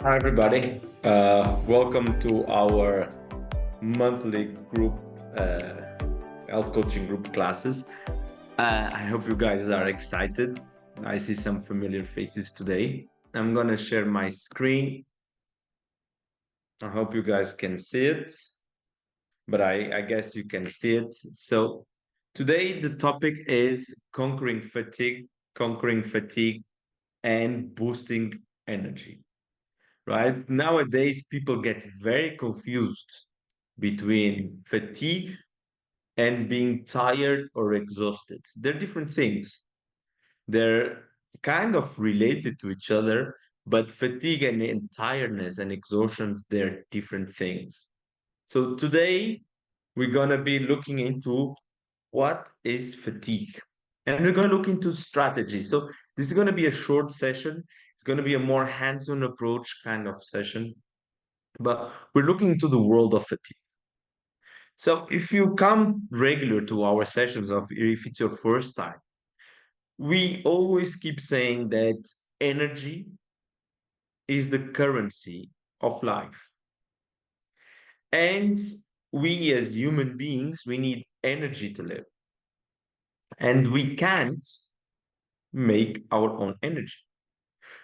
Hi, everybody. Welcome to our monthly group health coaching group classes. I hope you guys are excited. I see some familiar faces today. I'm going to share my screen. I hope you guys can see it, but I guess you can see it. So, today the topic is conquering fatigue, and boosting energy. Right? Nowadays, people get very confused between fatigue and being tired or exhausted. They're different things. They're kind of related to each other, but fatigue and tiredness and exhaustion, they're different things. So today, we're going to be looking into what is fatigue. And we're going to look into strategy. So this is going to be a short session. It's going to be a more hands-on approach kind of session, but we're looking into the world of fatigue. So if you come regular to our sessions, of if it's your first time, we always keep saying that energy is the currency of life. And we as human beings, we need energy to live. And we can't make our own energy.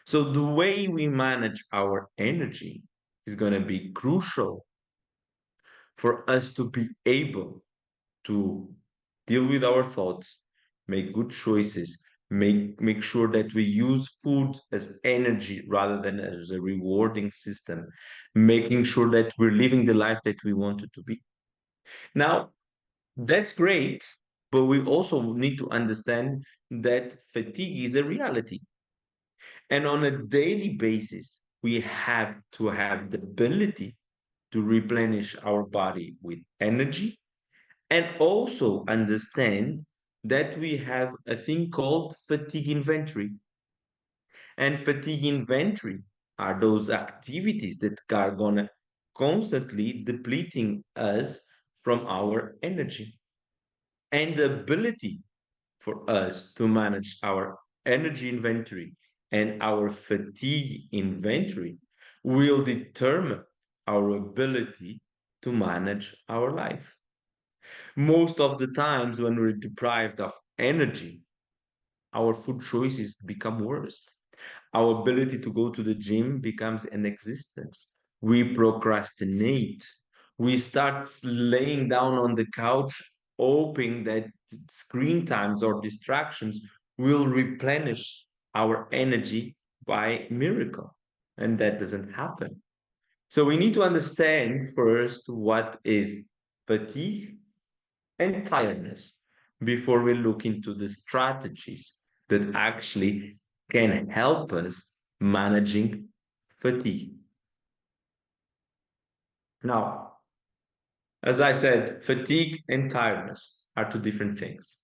So the way we manage our energy is going to be crucial for us to be able to deal with our thoughts, make good choices, make sure that we use food as energy rather than as a rewarding system, making sure that we're living the life that we wanted to be. Now, that's great, but we also need to understand that fatigue is a reality. And on a daily basis, we have to have the ability to replenish our body with energy and also understand that we have a thing called fatigue inventory. And fatigue inventory are those activities that are going to constantly depleting us from our energy. And the ability for us to manage our energy inventory and our fatigue inventory will determine our ability to manage our life. Most of the times, when we're deprived of energy, our food choices become worse. Our ability to go to the gym becomes an existence. We procrastinate. We start laying down on the couch, hoping that screen times or distractions will replenish our energy by miracle. And that doesn't happen. So we need to understand first what is fatigue and tiredness before we look into the strategies that actually can help us managing fatigue. Now, as I said, fatigue and tiredness are two different things.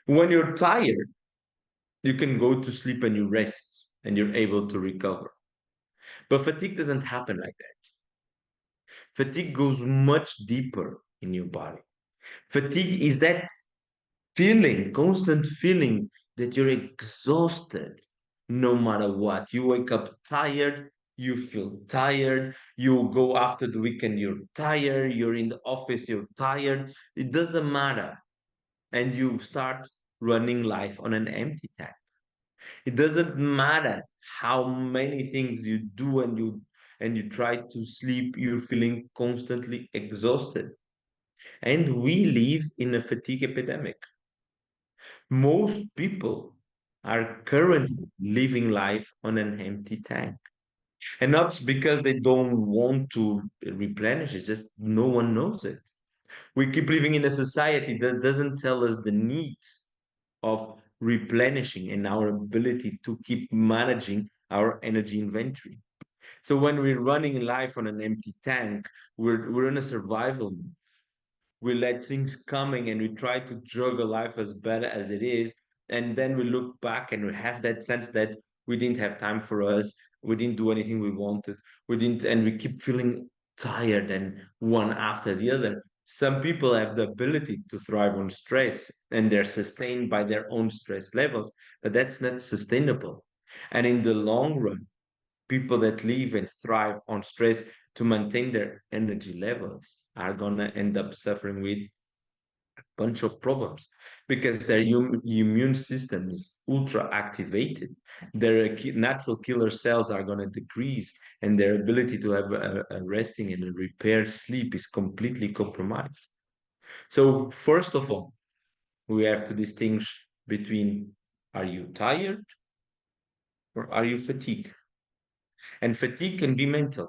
When you're tired, you can go to sleep and you rest and you're able to recover. But fatigue doesn't happen like that. Fatigue goes much deeper in your body. Fatigue is that feeling, constant feeling that you're exhausted no matter what. You wake up tired, you feel tired, you go after the weekend, you're tired, you're in the office, you're tired. It doesn't matter. And you start running life on an empty tank. It doesn't matter how many things you do and you try to sleep, you're feeling constantly exhausted. And we live in a fatigue epidemic. Most people are currently living life on an empty tank. And not because they don't want to replenish, it's just no one knows it. We keep living in a society that doesn't tell us the need of replenishing and our ability to keep managing our energy inventory. So when we're running life on an empty tank, we're in a survival mode. We let things coming and we try to juggle life as better as it is, and then we look back and we have that sense that we didn't have time for us, we didn't do anything we wanted, we didn't, and we keep feeling tired and one after the other. Some people have the ability to thrive on stress and they're sustained by their own stress levels, but that's not sustainable. And in the long run, People that live and thrive on stress to maintain their energy levels are gonna end up suffering with bunch of problems because their immune system is ultra activated. Their natural killer cells are going to decrease, and their ability to have a resting and a repair sleep is completely compromised. So, first of all, we have to distinguish between, are you tired or are you fatigued? And fatigue can be mental,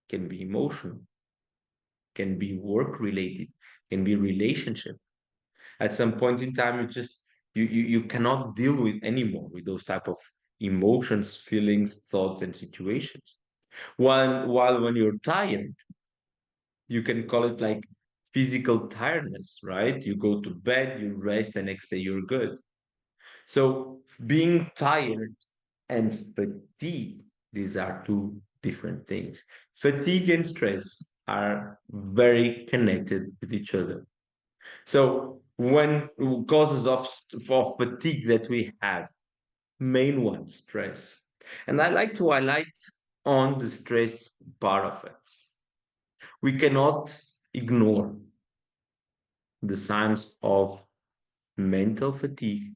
can be emotional, can be work related, can be relationship. At some point in time, you cannot deal with anymore with those type of emotions, feelings, thoughts, and situations. While when you're tired, you can call it like physical tiredness, right? You go to bed, you rest, the next day you're good. So being tired and fatigue, these are two different things. Fatigue and stress are very connected with each other. So when causes of fatigue that we have, main one, stress. And I like to highlight on the stress part of it. We cannot ignore the signs of mental fatigue,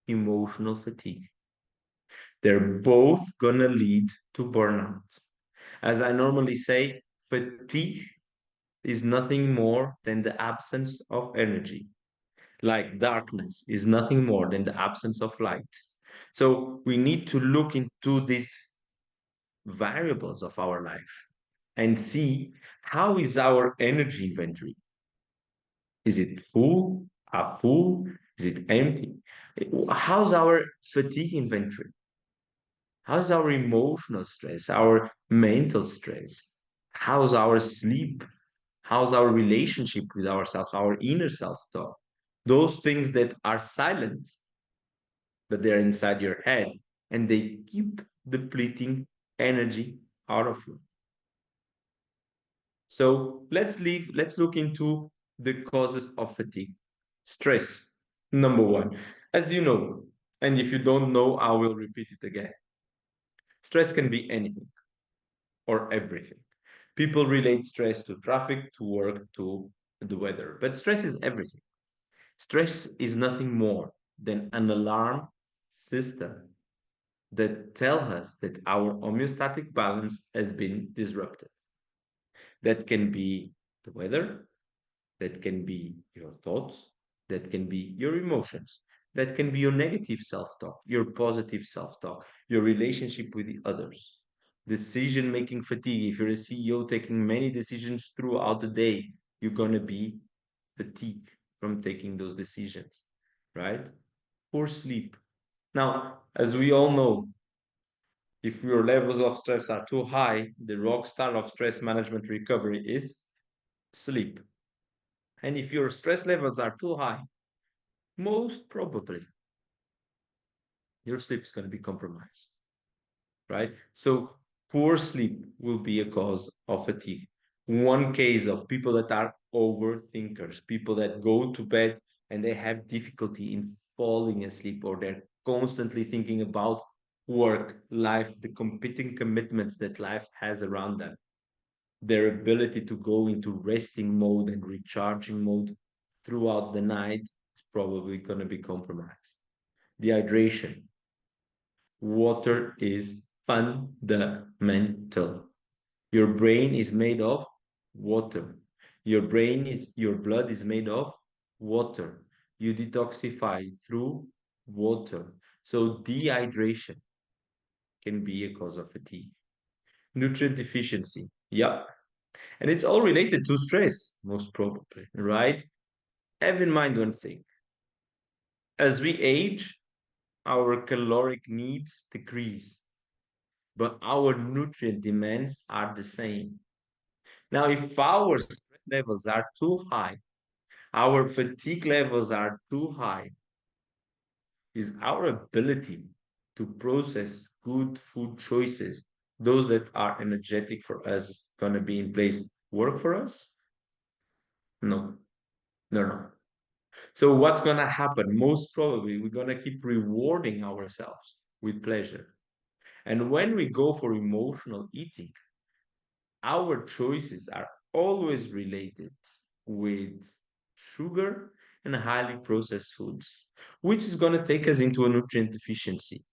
emotional fatigue. They're both gonna lead to burnout. As I normally say, fatigue is nothing more than the absence of energy. Like darkness is nothing more than the absence of light. So we need to look into these variables of our life and see how is our energy inventory. Is it full? Half full? Is it empty? How's our fatigue inventory? How's our emotional stress, our mental stress? How's our sleep? How's our relationship with ourselves, our inner self-talk? Those things that are silent, but they're inside your head, and they keep depleting energy out of you. So let's look into the causes of fatigue. Stress, number one. As you know, and if you don't know, I will repeat it again. Stress can be anything or everything. People relate stress to traffic, to work, to the weather, but stress is everything. Stress is nothing more than an alarm system that tell us that our homeostatic balance has been disrupted. That can be the weather, that can be your thoughts, that can be your emotions, that can be your negative self-talk, your positive self-talk, your relationship with the others. Decision-making fatigue. If you're a CEO taking many decisions throughout the day, you're gonna be fatigued from taking those decisions, right? Poor sleep. Now, as we all know, if your levels of stress are too high, the rock star of stress management recovery is sleep. And if your stress levels are too high, most probably your sleep is going to be compromised, right? So poor sleep will be a cause of fatigue. One case of people that are overthinkers, people that go to bed and they have difficulty in falling asleep, or they're constantly thinking about work, life, the competing commitments that life has around them. Their ability to go into resting mode and recharging mode throughout the night is probably going to be compromised. Dehydration. Water is fundamental. Your brain is made of water. Your blood is made of water. You detoxify through water. So dehydration can be a cause of fatigue. Nutrient deficiency. Yeah. And it's all related to stress, most probably, right? Have in mind one thing. As we age, our caloric needs decrease, but our nutrient demands are the same. Now, if our stress levels are too high, our fatigue levels are too high, is our ability to process good food choices, those that are energetic for us, going to be in place, work for us? No, no, no. So what's gonna happen? Most probably, we're gonna keep rewarding ourselves with pleasure. And when we go for emotional eating, our choices are always related with sugar and highly processed foods, which is going to take us into a nutrient deficiency,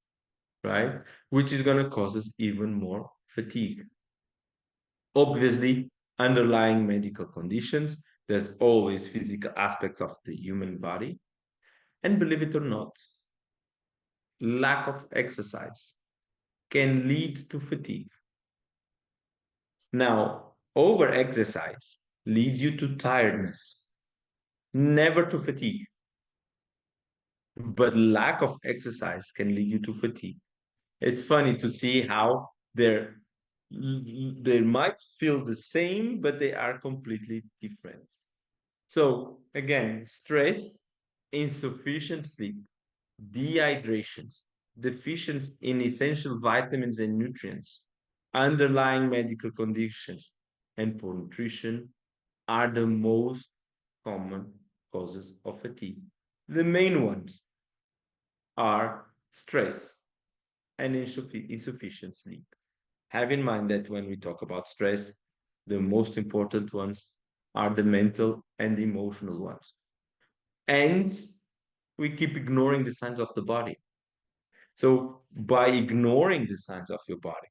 right? Which is going to cause us even more fatigue. Obviously, underlying medical conditions, there's always physical aspects of the human body. And believe it or not, lack of exercise can lead to fatigue. Now, over exercise leads you to tiredness, never to fatigue. But lack of exercise can lead you to fatigue. It's funny to see how they might feel the same, but they are completely different. So again, stress, insufficient sleep, dehydrations, deficiency in essential vitamins and nutrients, underlying medical conditions, and poor nutrition are the most common causes of fatigue. The main ones are stress and insufficient sleep. Have in mind that when we talk about stress, the most important ones are the mental and the emotional ones. And we keep ignoring the signs of the body. So by ignoring the signs of your body,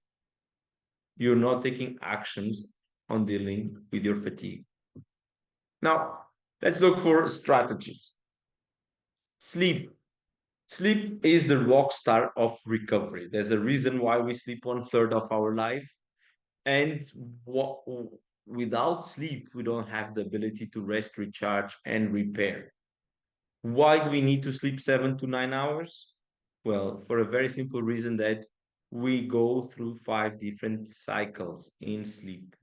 you're not taking actions on dealing with your fatigue. Now, let's look for strategies. Sleep. Sleep is the rock star of recovery. There's a reason why we sleep 1/3 of our life. And what, without sleep, we don't have the ability to rest, recharge, and repair. Why do we need to sleep 7 to 9 hours? Well, for a very simple reason that we go through 5 different cycles in sleep.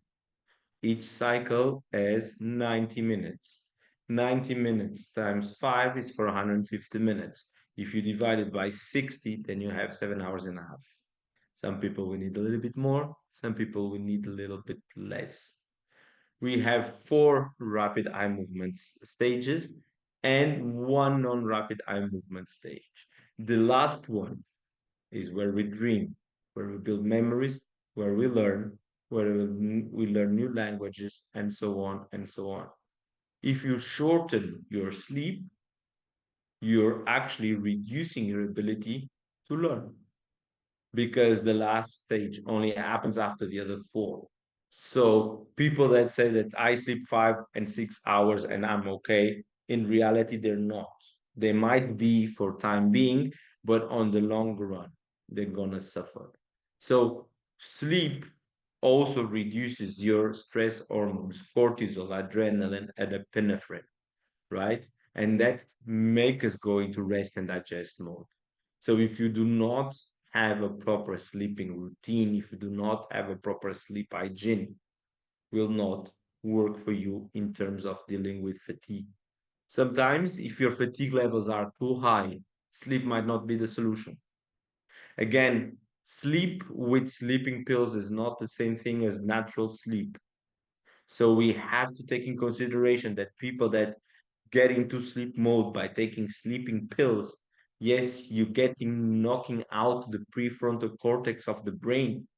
Each cycle has 90 minutes. 90 minutes times 5 is 450 minutes. If you divide it by 60, then you have 7 hours and a half. Some people will need a little bit more, some people will need a little bit less. We have 4 rapid eye movements stages and 1 non-rapid eye movement stage. The last one is where we dream, where we build memories, where we learn, where we learn new languages, and so on and so on. If you shorten your sleep, you're actually reducing your ability to learn because the last stage only happens after the other 4. So people that say that I sleep 5 and 6 hours and I'm okay, in reality, they're not. They might be for time being, but on the long run, they're gonna suffer. So sleep also reduces your stress hormones, cortisol, adrenaline, and epinephrine, right? And that make us go into rest and digest mode. So if you do not have a proper sleeping routine, if you do not have a proper sleep hygiene, will not work for you in terms of dealing with fatigue. Sometimes, if your fatigue levels are too high, sleep might not be the solution. Again, sleep with sleeping pills is not the same thing as natural sleep. So we have to take in consideration that people that get into sleep mode by taking sleeping pills, yes, you getting knocking out the prefrontal cortex of the brain,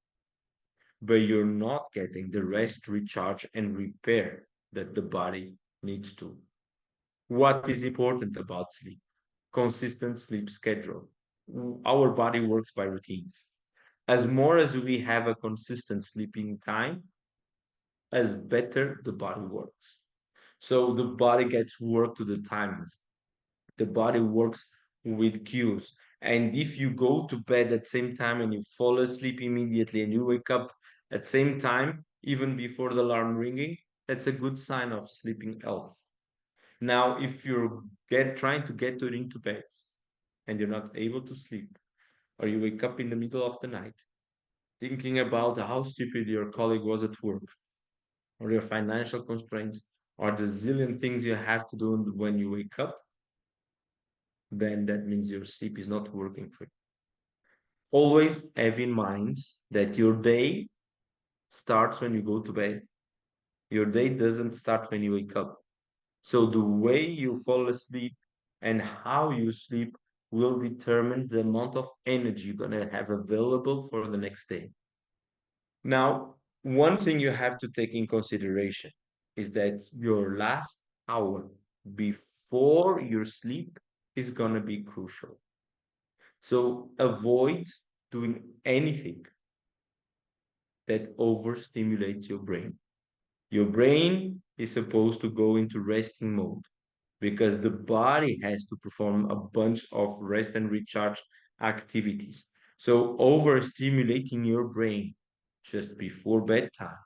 but you're not getting the rest, recharge, and repair that the body needs to. What is important about sleep? Consistent sleep schedule. Our body works by routines. As more as we have a consistent sleeping time, as better the body works. So the body gets work to the timings. The body works with cues. And if you go to bed at same time and you fall asleep immediately and you wake up at same time, even before the alarm ringing, that's a good sign of sleeping health. Now, if you're trying to get into bed and you're not able to sleep, or you wake up in the middle of the night thinking about how stupid your colleague was at work, or your financial constraints, or the zillion things you have to do when you wake up, then that means your sleep is not working for you. Always have in mind that your day starts when you go to bed. Your day doesn't start when you wake up. So the way you fall asleep and how you sleep will determine the amount of energy you're going to have available for the next day. Now, one thing you have to take in consideration is that your last hour before your sleep is going to be crucial. So avoid doing anything that overstimulates your brain. Your brain is supposed to go into resting mode because the body has to perform a bunch of rest and recharge activities. So overstimulating your brain just before bedtime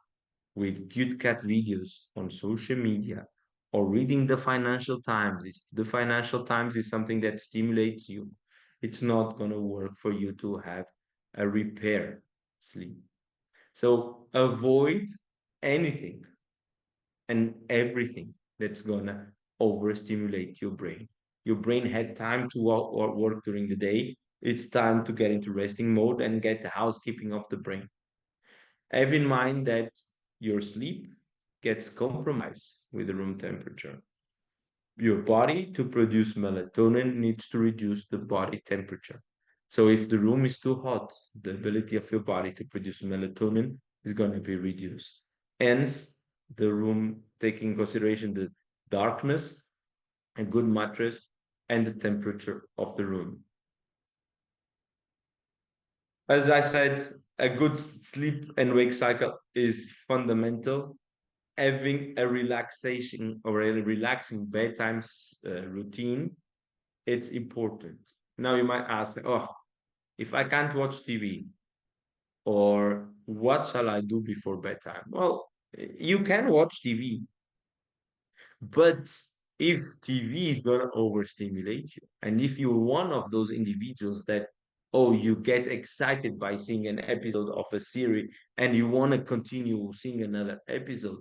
with cute cat videos on social media or reading the Financial Times. The Financial Times is something that stimulates you. It's not going to work for you to have a repair sleep. So avoid anything and everything that's going to overstimulate your brain. Your brain had time to work during the day. It's time to get into resting mode and get the housekeeping of the brain. Have in mind that your sleep gets compromised with the room temperature. Your body, to produce melatonin, needs to reduce the body temperature. So if the room is too hot, the ability of your body to produce melatonin is going to be reduced. Hence, the room, taking into consideration the darkness, a good mattress, and the temperature of the room. As I said, a good sleep and wake cycle is fundamental. Having a relaxation or a relaxing bedtime routine, it's important. Now you might ask, oh, if I can't watch TV, or what shall I do before bedtime? Well, you can watch TV, but if TV is gonna overstimulate you, and if you're one of those individuals that, oh, you get excited by seeing an episode of a series and you want to continue seeing another episode,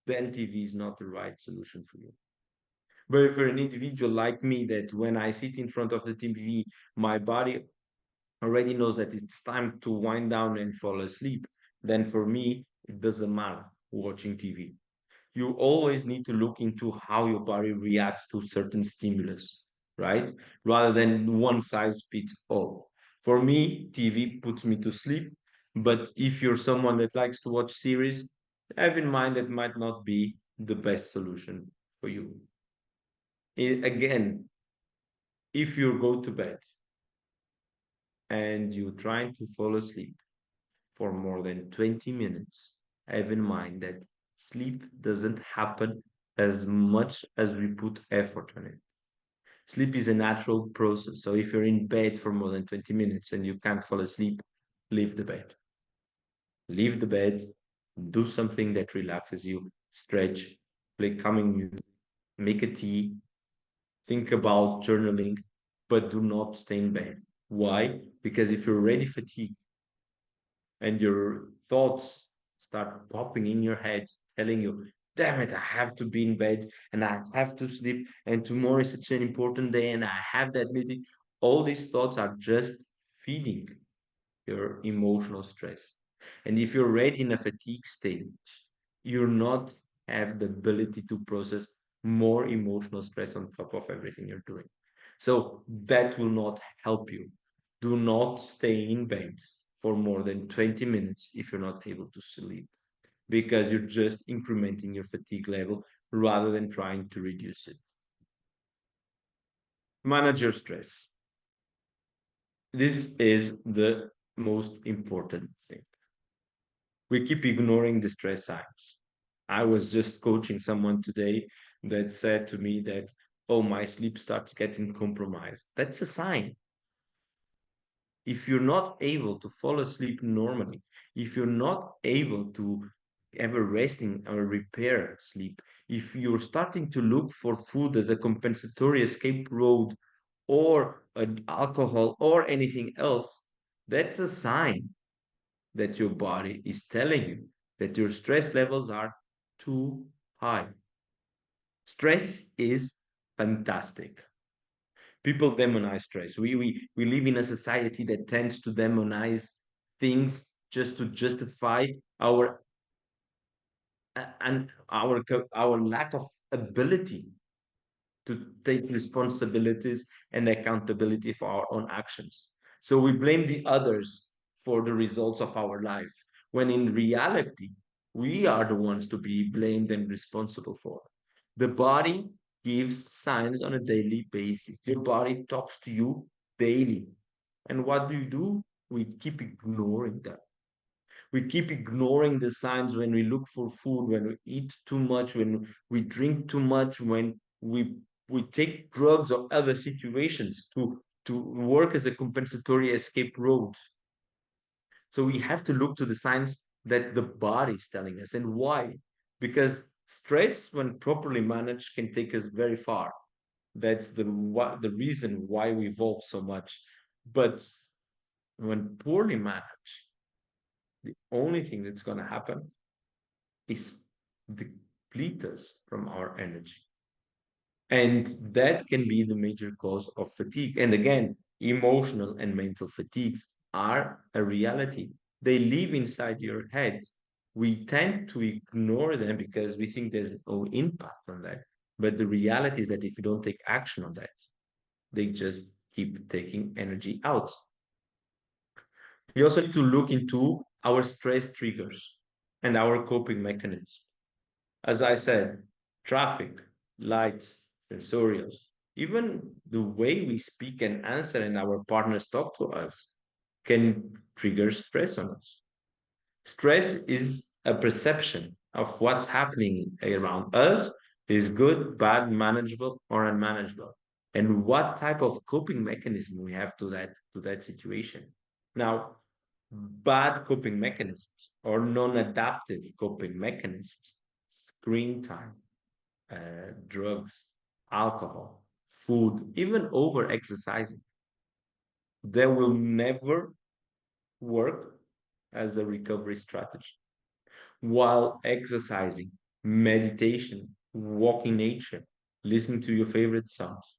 then TV is not the right solution for you. But if you're an individual like me, that when I sit in front of the TV, my body already knows that it's time to wind down and fall asleep, then for me, it doesn't matter watching TV. You always need to look into how your body reacts to certain stimulus, right? Rather than one size fits all. For me, TV puts me to sleep, but if you're someone that likes to watch series, have in mind that might not be the best solution for you. Again, if you go to bed and you're trying to fall asleep for more than 20 minutes, have in mind that sleep doesn't happen as much as we put effort on it. Sleep is a natural process. So if you're in bed for more than 20 minutes and you can't fall asleep, leave the bed. Leave the bed, do something that relaxes you, stretch, play calming music, make a tea, think about journaling, but do not stay in bed. Why? Because if you're already fatigued and your thoughts start popping in your head, telling you, damn it, I have to be in bed and I have to sleep, and tomorrow is such an important day and I have that meeting. All these thoughts are just feeding your emotional stress. And if you're already in a fatigue stage, you're not have the ability to process more emotional stress on top of everything you're doing. So that will not help you. Do not stay in bed for more than 20 minutes if you're not able to sleep, because you're just incrementing your fatigue level rather than trying to reduce it. Manage your stress. This is the most important thing. We keep ignoring the stress signs. I was just coaching someone today that said to me that, oh, my sleep starts getting compromised. That's a sign. If you're not able to fall asleep normally, if you're not able to have a resting or repair sleep, if you're starting to look for food as a compensatory escape road or an alcohol or anything else, that's a sign that your body is telling you that your stress levels are too high. Stress is fantastic. People demonize stress. We live in a society that tends to demonize things just to justify our and our lack of ability to take responsibilities and accountability for our own actions. So we blame the others for the results of our life, when in reality, we are the ones to be blamed and responsible for. The body gives signs on a daily basis. Your body talks to you daily. And what do? We keep ignoring them. We keep ignoring the signs when we look for food, when we eat too much, when we drink too much, when we take drugs or other situations to work as a compensatory escape route. So we have to look to the signs that the body is telling us. And why? Because stress, when properly managed, can take us very far. That's the reason why we evolve so much. But when poorly managed, the only thing that's going to happen is deplete us from our energy. And that can be the major cause of fatigue. And again, emotional and mental fatigues are a reality. They live inside your head. We tend to ignore them because we think there's no impact on that. But the reality is that if you don't take action on that, they just keep taking energy out. We also need to look into our stress triggers and our coping mechanisms. As I said, traffic, lights, sensorials, even the way we speak and answer and our partners talk to us can trigger stress on us. Stress is a perception of what's happening around us is good, bad, manageable, or unmanageable, and what type of coping mechanism we have to that situation. Now, bad coping mechanisms or non-adaptive coping mechanisms, screen time, drugs, alcohol, food, even over exercising, they will never work as a recovery strategy. While exercising, meditation, walking nature, listening to your favorite songs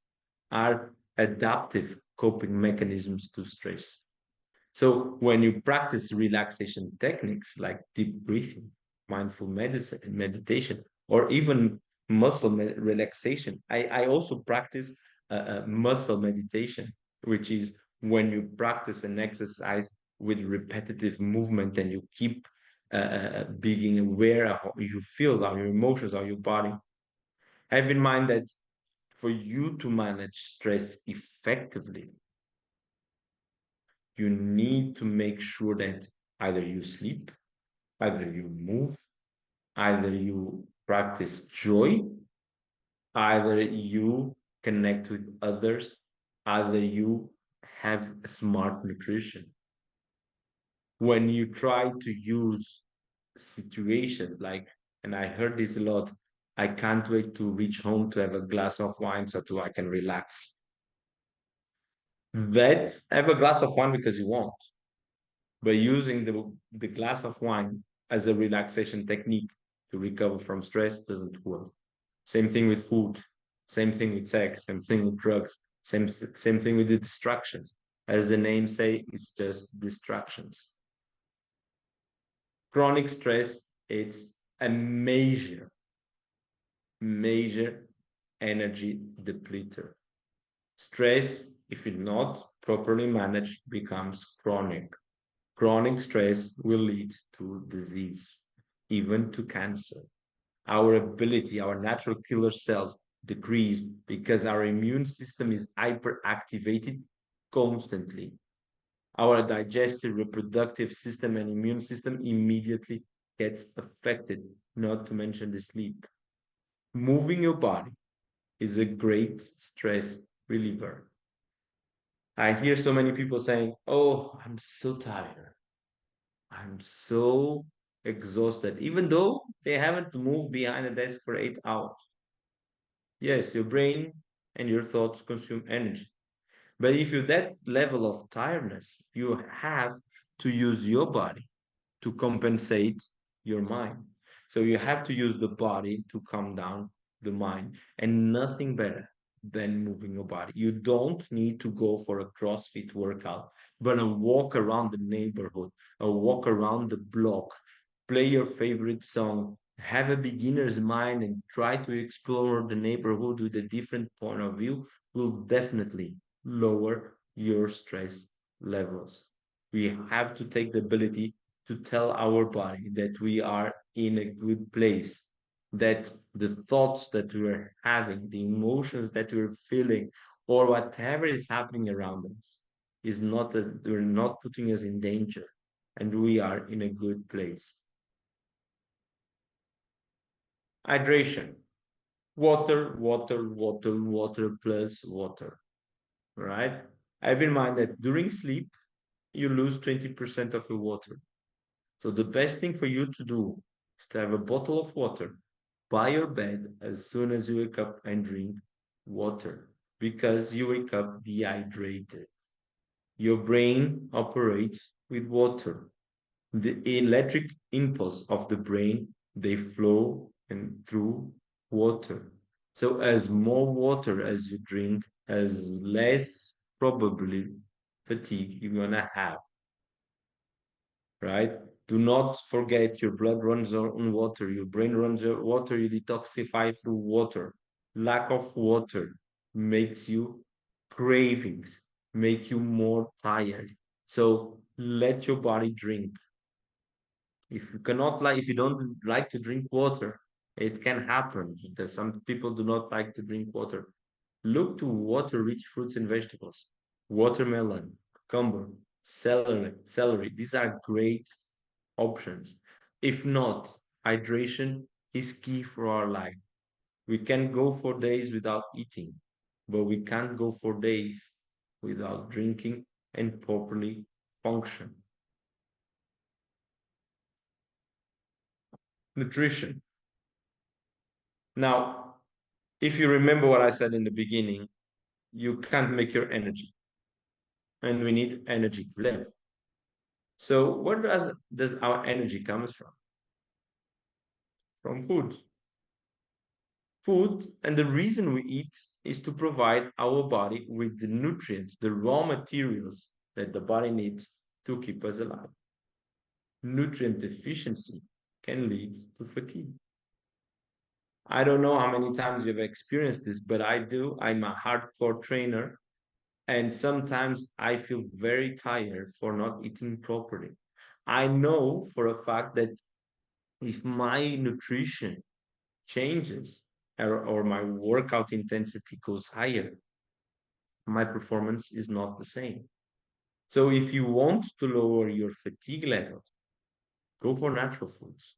are adaptive coping mechanisms to stress. So when you practice relaxation techniques like deep breathing, mindful medicine, meditation, or even relaxation, I also practice muscle meditation, which is when you practice an exercise with repetitive movement and you keep being aware of how you feel, how your emotions, how your body. Have in mind that for you to manage stress effectively, you need to make sure that either you sleep, either you move, either you practice joy, either you connect with others, either you have smart nutrition. When you try to use situations like, and I heard this a lot, I can't wait to reach home to have a glass of wine so that I can relax. That have a glass of wine because you want, by using the glass of wine as a relaxation technique to recover from stress doesn't work. Same thing with food, same thing with sex, same thing with drugs, same thing with the distractions. As the name say, it's just distractions. Chronic stress, it's a major energy depleter. Stress, if it's not properly managed, becomes chronic. Chronic stress will lead to disease, even to cancer. Our ability, our natural killer cells decrease because our immune system is hyperactivated constantly. Our digestive, reproductive system, and immune system immediately gets affected, not to mention the sleep. Moving your body is a great stress reliever. I hear so many people saying, "Oh, I'm so tired. I'm so exhausted," even though they haven't moved behind a desk for 8 hours. Yes, your brain and your thoughts consume energy. But if you're that level of tiredness, you have to use your body to compensate your mind. So you have to use the body to calm down the mind, and nothing better than moving your body. You don't need to go for a CrossFit workout, but a walk around the neighborhood, a walk around the block, play your favorite song, have a beginner's mind and try to explore the neighborhood with a different point of view will definitely lower your stress levels. We have to take the ability to tell our body that we are in a good place, that the thoughts that we're having, the emotions that we're feeling, or whatever is happening around us is not they're not putting us in danger and we are in a good place. Hydration. Water, water, water, water plus water, right? Have in mind that during sleep, you lose 20% of your water. So the best thing for you to do is to have a bottle of water by your bed as soon as you wake up and drink water because you wake up dehydrated. Your brain operates with water. The electric impulse of the brain, they flow and through water. So as more water as you drink, as less probably fatigue you're gonna have, right? Do not forget your blood runs on water, your brain runs on water, you detoxify through water. Lack of water makes you cravings, make you more tired. So let your body drink. If you don't like to drink water, it can happen that some people do not like to drink water. Look to water-rich fruits and vegetables. Watermelon, cucumber, celery. These are great options. If not, hydration is key for our life. We can go for days without eating, but we can't go for days without drinking and properly function. Nutrition. Now, if you remember what I said in the beginning, you can't make your energy, and we need energy to live. So, where does our energy comes from? From food. Food, and the reason we eat is to provide our body with the nutrients, the raw materials that the body needs to keep us alive. Nutrient deficiency can lead to fatigue. I don't know how many times you've experienced this, but I do. I'm a hardcore trainer. And sometimes I feel very tired for not eating properly. I know for a fact that if my nutrition changes or my workout intensity goes higher, my performance is not the same. So if you want to lower your fatigue level, go for natural foods.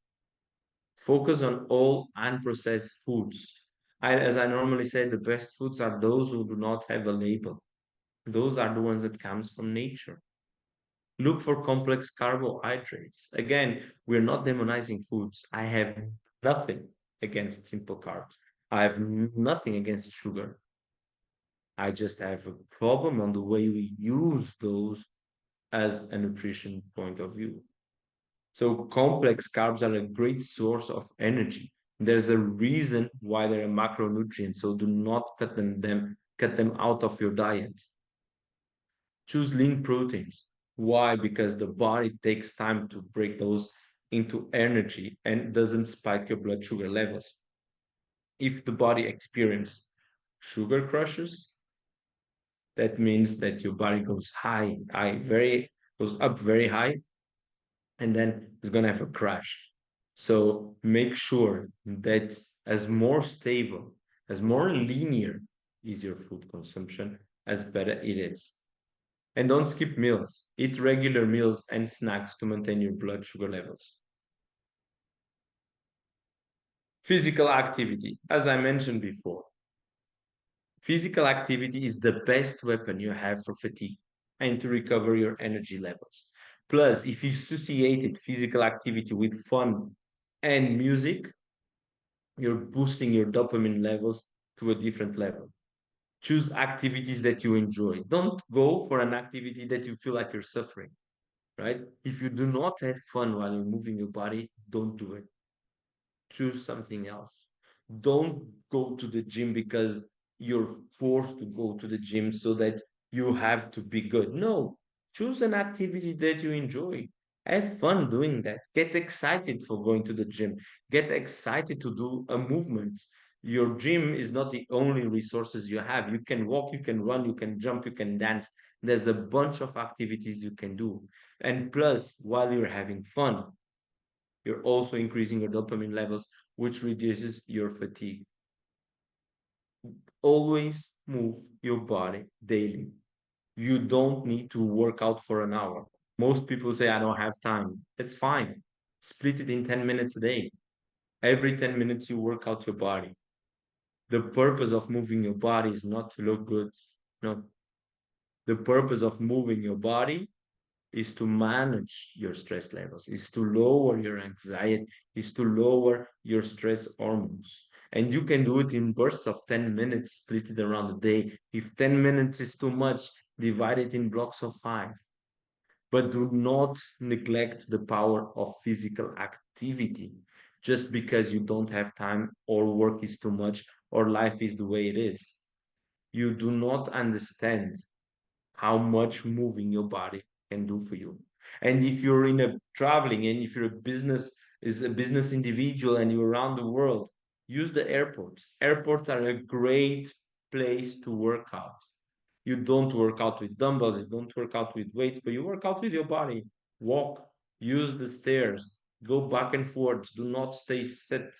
Focus on all unprocessed foods. As I normally say, the best foods are those who do not have a label. Those are the ones that comes from nature. Look for complex carbohydrates. Again, we're not demonizing foods. I have nothing against simple carbs. I have nothing against sugar. I just have a problem on the way we use those as a nutrition point of view. So complex carbs are a great source of energy. There's a reason why they're a macronutrient. So do not cut them out of your diet. Choose lean proteins. Why? Because the body takes time to break those into energy and doesn't spike your blood sugar levels. If the body experiences sugar crushes, that means that your body goes goes up very high, and then it's gonna have a crash. So make sure that as more stable, as more linear is your food consumption, as better it is. And don't skip meals. Eat regular meals and snacks to maintain your blood sugar levels. Physical activity. As I mentioned before, physical activity is the best weapon you have for fatigue and to recover your energy levels. Plus, if you associated physical activity with fun and music, you're boosting your dopamine levels to a different level. Choose activities that you enjoy. Don't go for an activity that you feel like you're suffering, right? If you do not have fun while you're moving your body, don't do it. Choose something else. Don't go to the gym because you're forced to go to the gym so that you have to be good. No, choose an activity that you enjoy. Have fun doing that. Get excited for going to the gym. Get excited to do a movement. Your gym is not the only resources you have. You can walk, you can run, you can jump, you can dance. There's a bunch of activities you can do. And plus, while you're having fun, you're also increasing your dopamine levels, which reduces your fatigue. Always move your body daily. You don't need to work out for an hour. Most people say, I don't have time. It's fine. Split it in 10 minutes a day. Every 10 minutes, you work out your body. The purpose of moving your body is not to look good. No. The purpose of moving your body is to manage your stress levels, is to lower your anxiety, is to lower your stress hormones. And you can do it in bursts of 10 minutes, split it around the day. If 10 minutes is too much, divide it in blocks of five. But do not neglect the power of physical activity just because you don't have time or work is too much or life is the way it is. You do not understand how much moving your body can do for you. And if you're in a traveling and if you're a business is a business individual and you're around the world, use the airports. Airports are a great place to work out. You don't work out with dumbbells, you don't work out with weights, but you work out with your body. Walk, use the stairs, go back and forth. Do not stay set.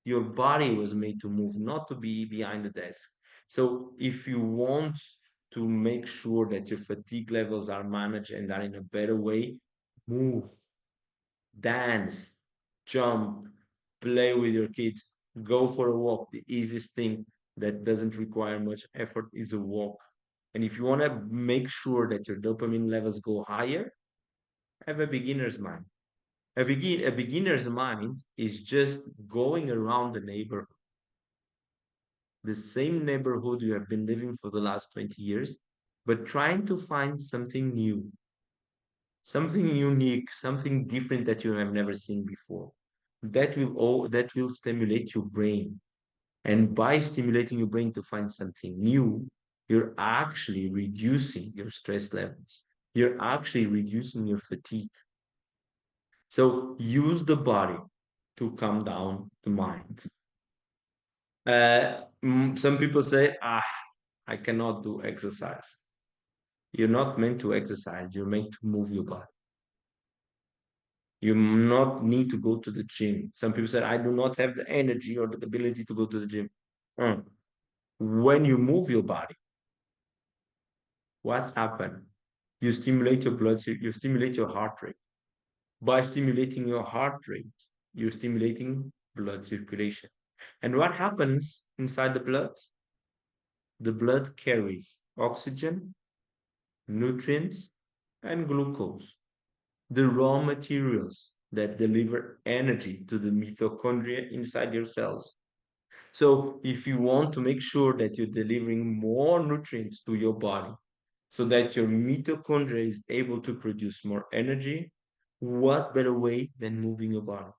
Your body was made to move, not to be behind the desk. So if you want to make sure that your fatigue levels are managed and are in a better way, move, dance, jump, play with your kids, go for a walk. The easiest thing that doesn't require much effort is a walk. And if you want to make sure that your dopamine levels go higher, have a beginner's mind. A beginner's mind is just going around the neighborhood, the same neighborhood you have been living for the last 20 years, but trying to find something new, something unique, something different that you have never seen before. That will stimulate your brain. And by stimulating your brain to find something new, you're actually reducing your stress levels. You're actually reducing your fatigue. So use the body to calm down the mind. Some people say, I cannot do exercise. You're not meant to exercise. You're meant to move your body. You not need to go to the gym. Some people say, I do not have the energy or the ability to go to the gym. Uh, When you move your body, what's happened? You stimulate your you stimulate your heart rate. By stimulating your heart rate, you're stimulating blood circulation. And what happens inside the blood? The blood carries oxygen, nutrients, and glucose, the raw materials that deliver energy to the mitochondria inside your cells. So, if you want to make sure that you're delivering more nutrients to your body so that your mitochondria is able to produce more energy, what better way than moving your body?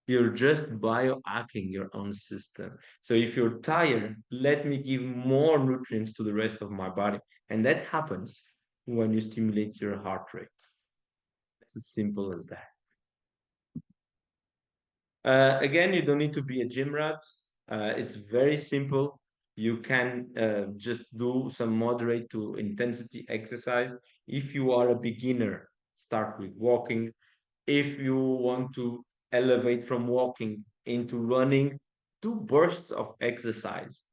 You're just biohacking your own system. So if you're tired, let me give more nutrients to the rest of my body. And that happens when you stimulate your heart rate. It's as simple as that. Again, you don't need to be a gym rat. It's very simple. You can just do some moderate to intensity exercise. If you are a beginner, start with walking. If you want to elevate from walking into running, do bursts of exercise,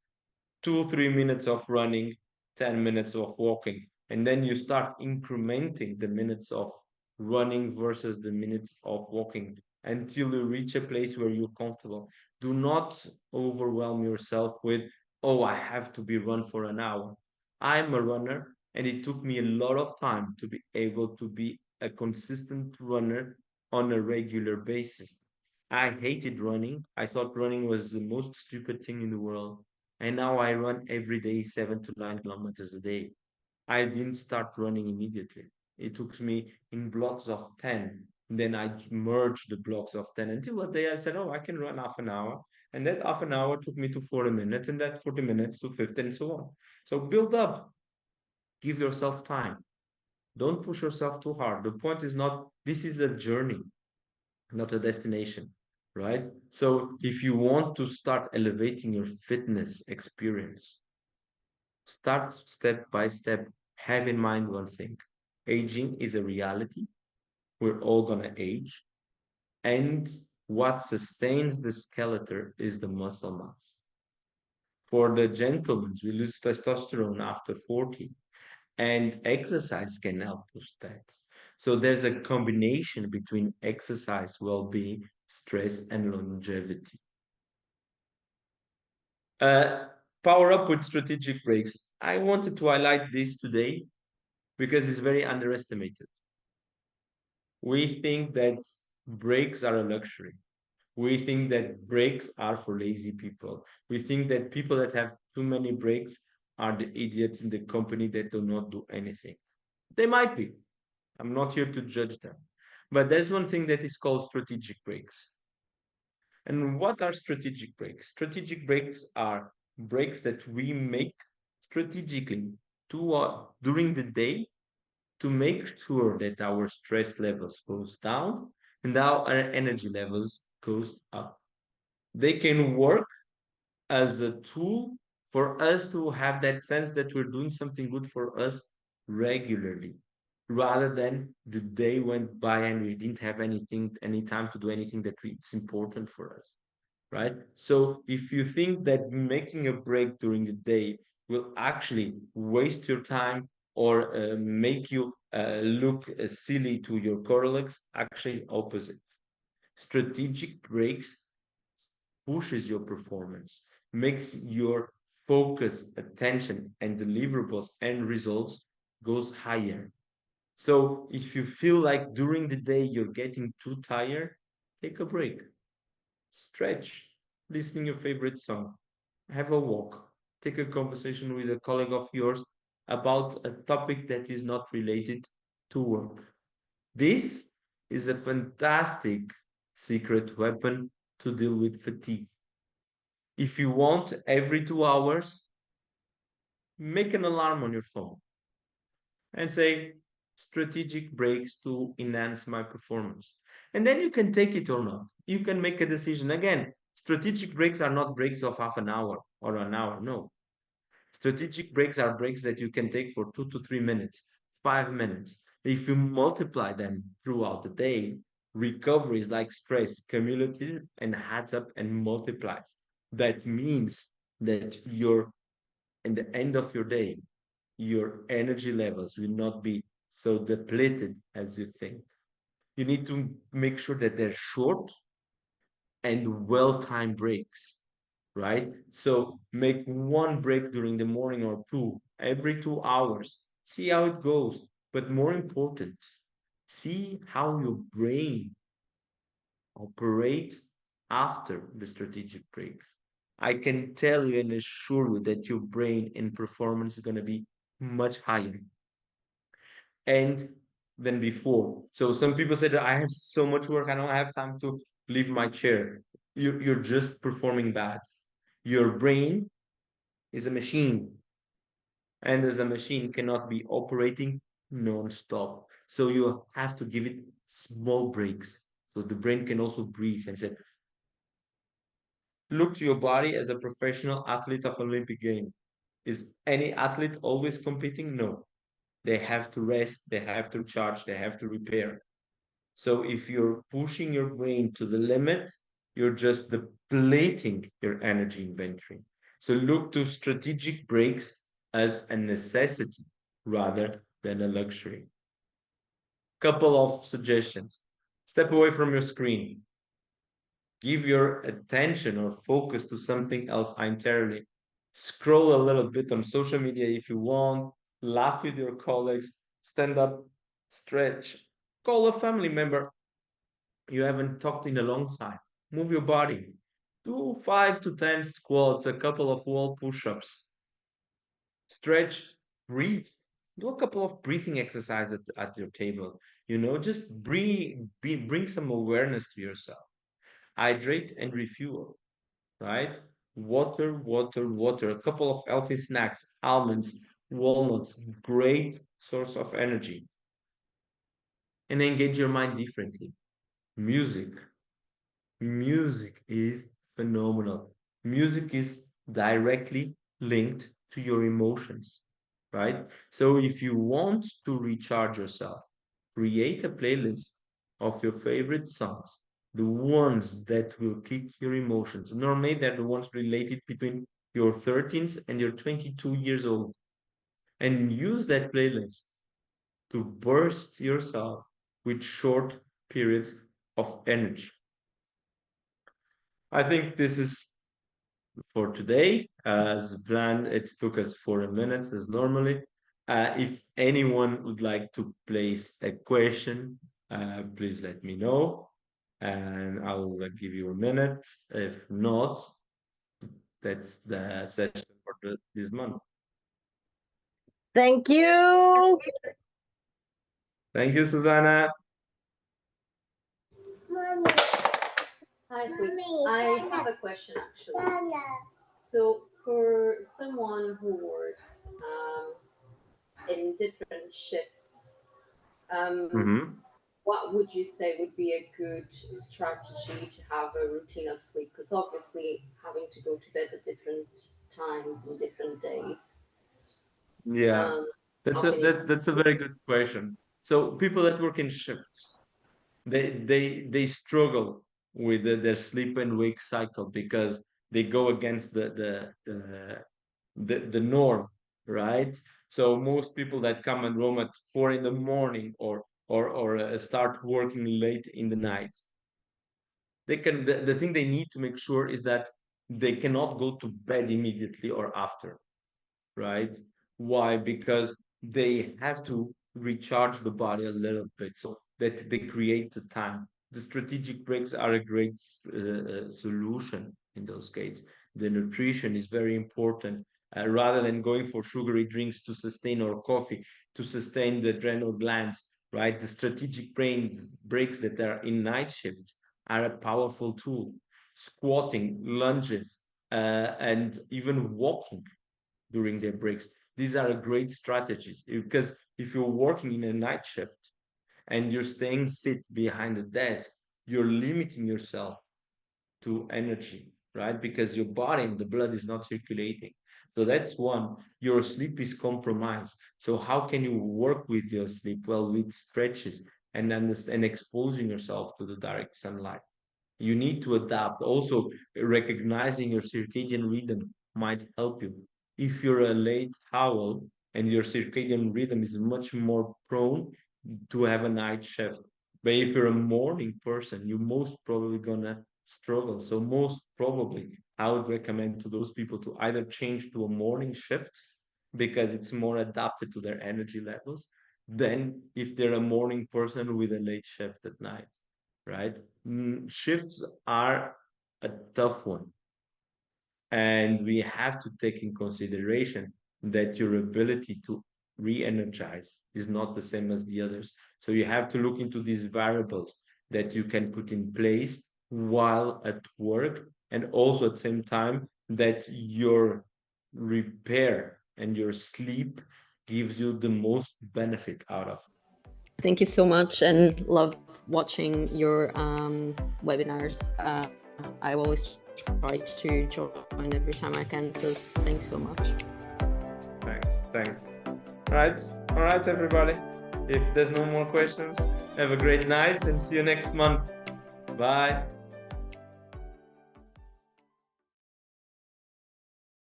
2, 3 minutes of running, 10 minutes of walking. And then you start incrementing the minutes of running versus the minutes of walking until you reach a place where you're comfortable. Do not overwhelm yourself with, oh, I have to be run for an hour. I'm a runner, and it took me a lot of time to be able to be a consistent runner on a regular basis. I hated running. I thought running was the most stupid thing in the world. And now I run every day, 7 to 9 kilometers a day. I didn't start running immediately. It took me in blocks of 10. Then I merged the blocks of 10 until the day I said, oh, I can run half an hour. And that half an hour took me to 40 minutes, and that 40 minutes to 50, and so on. So build up, give yourself time. Don't push yourself too hard. The point is not, this is a journey, not a destination, right? So if you want to start elevating your fitness experience, start step by step. Have in mind one thing. Aging is a reality. We're all gonna age. And what sustains the skeleton is the muscle mass. For the gentlemen, we lose testosterone after 40, and exercise can help with that. So there's a combination between exercise, well-being, stress, and longevity. Uh, Power up with strategic breaks. I wanted to highlight this today because it's very underestimated. We think that breaks are a luxury. We think that breaks are for lazy people. We think that people that have too many breaks are the idiots in the company that do not do anything. They might be. I'm not here to judge them. But there's one thing that is called strategic breaks. And what are strategic breaks? Strategic breaks are breaks that we make strategically during the day to make sure that our stress levels goes down and our energy levels goes up. They can work as a tool for us to have that sense that we're doing something good for us regularly, rather than the day went by and we didn't have any time to do anything that it's important for us, right? So if you think that making a break during the day will actually waste your time or make you look silly to your colleagues, actually opposite. Strategic breaks pushes your performance, makes your focus, attention, and deliverables and results goes higher. So if you feel like during the day you're getting too tired, take a break, stretch, listen your favorite song, have a walk, take a conversation with a colleague of yours about a topic that is not related to work. This is a fantastic secret weapon to deal with fatigue. If you want every 2 hours, make an alarm on your phone and say strategic breaks to enhance my performance. And then you can take it or not. You can make a decision. Again, strategic breaks are not breaks of half an hour or an hour. No. Strategic breaks are breaks that you can take for 2 to 3 minutes, 5 minutes. If you multiply them throughout the day, recovery is like stress, cumulative and adds up and multiplies. That means that you're in the end of your day, your energy levels will not be so depleted as you think. You need to make sure that they're short and well-timed breaks, right? So make one break during the morning or two every 2 hours. See how it goes. But more important, see how your brain operates after the strategic breaks. I can tell you and assure you that your brain and performance is going to be much higher and than before. So some people say that I have so much work, I don't have time to leave my chair. You're just performing bad. Your brain is a machine, and as a machine cannot be operating non-stop. So you have to give it small breaks. So the brain can also breathe and say, look to your body as a professional athlete of Olympic game. Is any athlete always competing? No. They have to rest, they have to charge, they have to repair. So if you're pushing your brain to the limit, you're just depleting your energy inventory. So look to strategic breaks as a necessity rather than a luxury. Couple of suggestions. Step away from your screen. Give your attention or focus to something else entirely. Scroll a little bit on social media if you want, laugh with your colleagues, stand up, stretch, call a family member you haven't talked in a long time. Move your body. Do 5 to 10 squats, a couple of wall push-ups. Stretch, breathe. Do a couple of breathing exercises at your table. Just bring some awareness to yourself. Hydrate and refuel, right? Water, water, water. A couple of healthy snacks, almonds, walnuts, great source of energy. and engage your mind differently. Music. Music is phenomenal. Music is directly linked to your emotions, right? So if you want to recharge yourself, create a playlist of your favorite songs, the ones that will kick your emotions. Normally, they're the ones related between your 13th and your 22 years old. And use that playlist to burst yourself with short periods of energy. I think this is for today. As planned, it took us 40 minutes as normally. If anyone would like to place a question, please let me know and I'll give you a minute. If not, that's the session for this month. Thank you. Thank you, Susanna. Mommy. Hi, quick. I have a question actually. So, for someone who works in different shifts, um, Mhm. what would you say would be a good strategy to have a routine of sleep? Because obviously, having to go to bed at different times and different days, Yeah, um, that's how a can it? that's a very good question. So people that work in shifts, they struggle with their sleep and wake cycle because they go against the norm, right? So most people that come and roam at 4 in the morning or start working late in the night, the thing they need to make sure is that they cannot go to bed immediately or after, right? Why? Because they have to recharge the body a little bit so that they create the time. The strategic breaks are a great solution in those cases. The nutrition is very important. Rather than going for sugary drinks to sustain or coffee to sustain the adrenal glands, right? The strategic brains breaks that are in night shifts are a powerful tool. Squatting, lunges, and even walking during their breaks. These are great strategies because if you're working in a night shift and you're staying sit behind the desk, you're limiting yourself to energy, right? Because your body and the blood is not circulating. So that's one. Your sleep is compromised. So how can you work with your sleep? Well, with stretches and understand exposing yourself to the direct sunlight. You need to adapt. Also, recognizing your circadian rhythm might help you. If you're a late owl and your circadian rhythm is much more prone to have a night shift. But if you're a morning person, you're most probably gonna struggle. So most probably, I would recommend to those people to either change to a morning shift because it's more adapted to their energy levels than if they're a morning person with a late shift at night, right? Shifts are a tough one. And we have to take in consideration that your ability to re energize is not the same as the others. So you have to look into these variables that you can put in place while at work, and also at the same time that your repair and your sleep gives you the most benefit out of. Thank you so much, and love watching your webinars. I always try to join every time I can, so thanks so much. Thanks. All right, everybody. If there's no more questions, have a great night and see you next month. Bye.